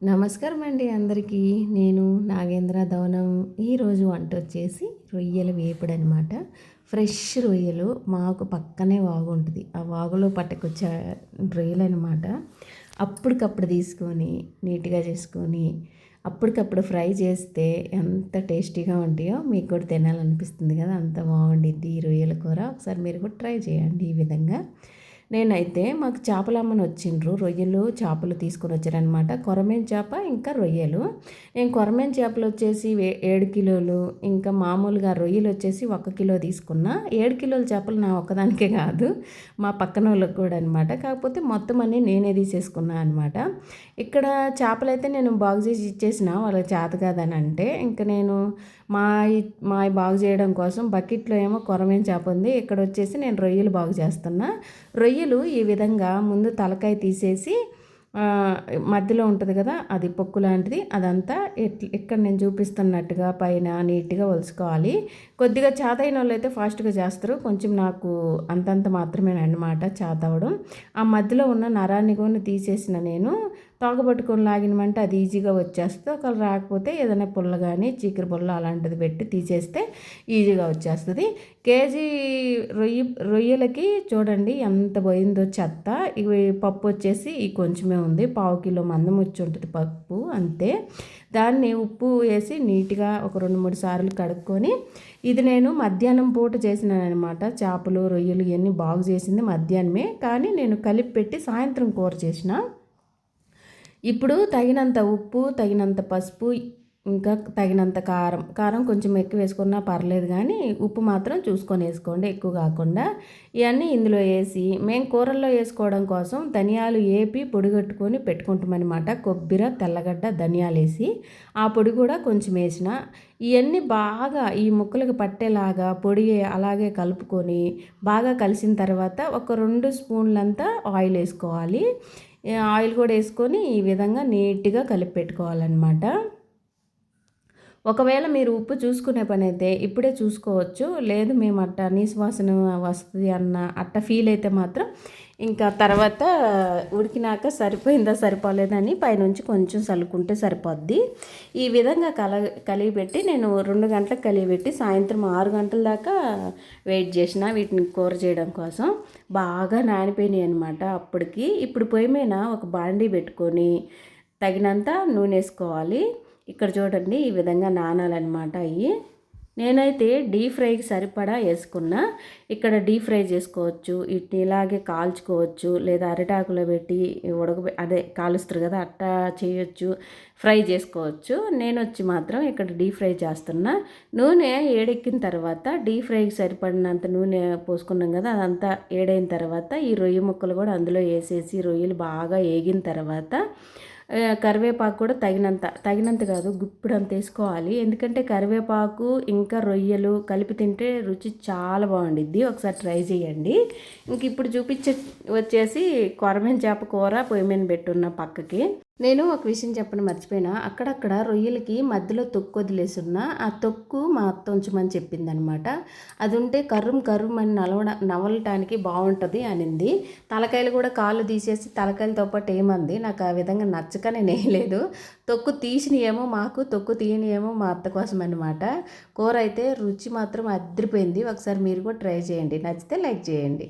నమస్కారం అండి అందరికీ. నేను నాగేంద్ర ధవనం. ఈరోజు వంట వచ్చేసి రొయ్యల వేపుడు అనమాట. ఫ్రెష్ రొయ్యలు మాకు పక్కనే వాగు ఉంటుంది. ఆ వాగులో పట్టుకొచ్చే రొయ్యలు అనమాట. అప్పటికప్పుడు తీసుకొని నీట్గా చేసుకొని అప్పటికప్పుడు ఫ్రై చేస్తే ఎంత టేస్టీగా ఉంటాయో మీకు కూడా తినాలనిపిస్తుంది కదా, అంత బాగుండిద్ది ఈ రొయ్యల కూర. ఒకసారి మీరు కూడా ట్రై చేయండి ఈ విధంగా. నేనైతే మాకు చేపలు అమ్మని వచ్చిండ్రు, రొయ్యలు చేపలు తీసుకొని వచ్చారనమాట. కొరమేం చేప ఇంకా రొయ్యలు. నేను కొరమేం చేపలు వచ్చేసి 7 కిలోలు, ఇంకా మామూలుగా రొయ్యలు వచ్చేసి 1 కిలో తీసుకున్నా. 7 కిలోల చేపలు నా ఒక్కదానికే కాదు, మా పక్కన వాళ్ళకి కూడా అనమాట. కాకపోతే మొత్తం అన్నీ నేనే తీసేసుకున్నా అనమాట. ఇక్కడ చేపలైతే నేను బాగు చేసి ఇచ్చేసిన, వాళ్ళకి చేత కాదని అంటే ఇంకా నేను మాయి బాగు చేయడం కోసం బకెట్లో ఏమో కొరమేం చేప ఉంది, ఇక్కడ వచ్చేసి నేను రొయ్యలు బాగు చేస్తున్నా. రొయ్యలు ఈ విధంగా ముందు తలకాయ తీసేసి మధ్యలో ఉంటుంది కదా, అది పొక్కు లాంటిది, అదంతా ఇక్కడ నేను చూపిస్తున్నట్టుగా పైన నీట్గా వలుసుకోవాలి. కొద్దిగా చేతైన వాళ్ళు అయితే ఫాస్ట్గా చేస్తారు, కొంచెం నాకు అంతంత మాత్రమే అన్నమాట చేత అవ్వడం. ఆ మధ్యలో ఉన్న నరాన్ని కూడా తీసేసిన నేను తోకబట్టుకొని లాగినమంటే అది ఈజీగా వచ్చేస్తుంది. ఒకవేళ రాకపోతే ఏదైనా పుల్ల కానీ చీకరి పుల్ల అలాంటిది పెట్టి తీసేస్తే ఈజీగా వచ్చేస్తుంది. కేజీ రొయ్యలకి చూడండి ఎంత పోయిందో చెత్త. ఇవి పప్పు వచ్చేసి ఈ కొంచెమే ఉంది, 1/2 కిలో మందం వచ్చి ఉంటుంది పప్పు అంతే. దాన్ని ఉప్పు వేసి నీట్గా ఒక 2-3 సార్లు కడుక్కొని, ఇది నేను మధ్యాహ్నం పూట చేసినాను అనమాట. చేపలు రొయ్యలు ఇవన్నీ బాగు చేసింది మధ్యాహ్నమే, కానీ నేను కలిపి పెట్టి సాయంత్రం కూర చేసిన. ఇప్పుడు తగినంత ఉప్పు, తగినంత పసుపు, ఇంకా తగినంత కారం కొంచెం ఎక్కువ వేసుకున్నా పర్లేదు, కానీ ఉప్పు మాత్రం చూసుకొని వేసుకోండి, ఎక్కువ కాకుండా. ఇవన్నీ ఇందులో వేసి మేము కూరల్లో వేసుకోవడం కోసం ధనియాలు ఏపి పొడిగట్టుకొని పెట్టుకుంటామన్నమాట. కొబ్బరి, తెల్లగడ్డ, ధనియాలు వేసి ఆ పొడి కూడా కొంచెం వేసిన. ఇవన్నీ బాగా ఈ ముక్కలకు పట్టేలాగా పొడి అలాగే కలుపుకొని బాగా కలిసిన తర్వాత ఒక 2 స్పూన్లంతా ఆయిల్ వేసుకోవాలి. ఆయిల్ కూడా వేసుకొని ఈ విధంగా నీట్గా కలిపి పెట్టుకోవాలన్నమాట. ఒకవేళ మీరు ఉప్పు చూసుకునే పని అయితే ఇప్పుడే చూసుకోవచ్చు, లేదు మేము అట్ట నీసు వాసన వస్తుంది అన్న అట్ట ఫీల్ అయితే మాత్రం ఇంకా తర్వాత ఉడికినాక సరిపోయిందా సరిపోలేదని పైనుంచి కొంచెం చల్లుకుంటే సరిపోద్ది. ఈ విధంగా కలిగిపెట్టి నేను 2 గంటలకు కలిగిపెట్టి సాయంత్రం 6 గంటల దాకా వెయిట్ చేసిన వీటిని కూర చేయడం కోసం. బాగా నానిపోయినాయి అనమాట అప్పటికి. ఇప్పుడు పొయ్యి మీద ఒక బాండీ పెట్టుకొని తగినంత నూనె వేసుకోవాలి. ఇక్కడ చూడండి ఈ విధంగా నానాలన్నమాట అవి. నేనైతే డీప్ ఫ్రైకి సరిపడా వేసుకున్నా. ఇక్కడ డీప్ ఫ్రై చేసుకోవచ్చు, వీటిని ఇలాగే కాల్చుకోవచ్చు, లేదా అరిటాకులో పెట్టి అదే కాలుస్తారు కదా అట్టా చేయొచ్చు, ఫ్రై చేసుకోవచ్చు. నేను వచ్చి మాత్రం ఇక్కడ డీప్ ఫ్రై చేస్తున్నా. నూనె ఏడెక్కిన తర్వాత డీప్ ఫ్రైకి సరిపడినంత నూనె పోసుకున్నాం కదా, అదంతా ఏడైన తర్వాత ఈ రొయ్య ముక్కలు కూడా అందులో వేసేసి రొయ్యలు బాగా ఏగిన తర్వాత కరివేపాకు కూడా తగినంత కాదు గుప్పిడంత వేసుకోవాలి. ఎందుకంటే కరివేపాకు ఇంకా రొయ్యలు కలిపి తింటే రుచి చాలా బాగుండిద్ది, ఒకసారి ట్రై చేయండి. ఇంక ఇప్పుడు వచ్చేసి కొరమేను చేప కూర పొయ్యి మీద పెట్టున్న పక్కకి. నేను ఒక విషయం చెప్పడం మర్చిపోయినా, అక్కడక్కడ రొయ్యలకి మధ్యలో తొక్కు వదిలేసున్నా, ఆ తొక్కు మా అత్త ఉంచమని చెప్పిందనమాట. అది ఉంటే కర్రం అని నవలటానికి బాగుంటుంది అనింది. తలకాయలు కూడా కాళ్ళు తీసేసి తలకాయలతో పాటు ఏమంది. నాకు ఆ విధంగా నచ్చక నేను వేయలేదు. తొక్కు తీసినయేమో మాకు, తొక్కు తీయనియేమో మా అత్త కోసం అనమాట. కూర అయితే రుచి మాత్రం అదిరిపోయింది. ఒకసారి మీరు కూడా ట్రై చేయండి, నచ్చితే లైక్ చేయండి.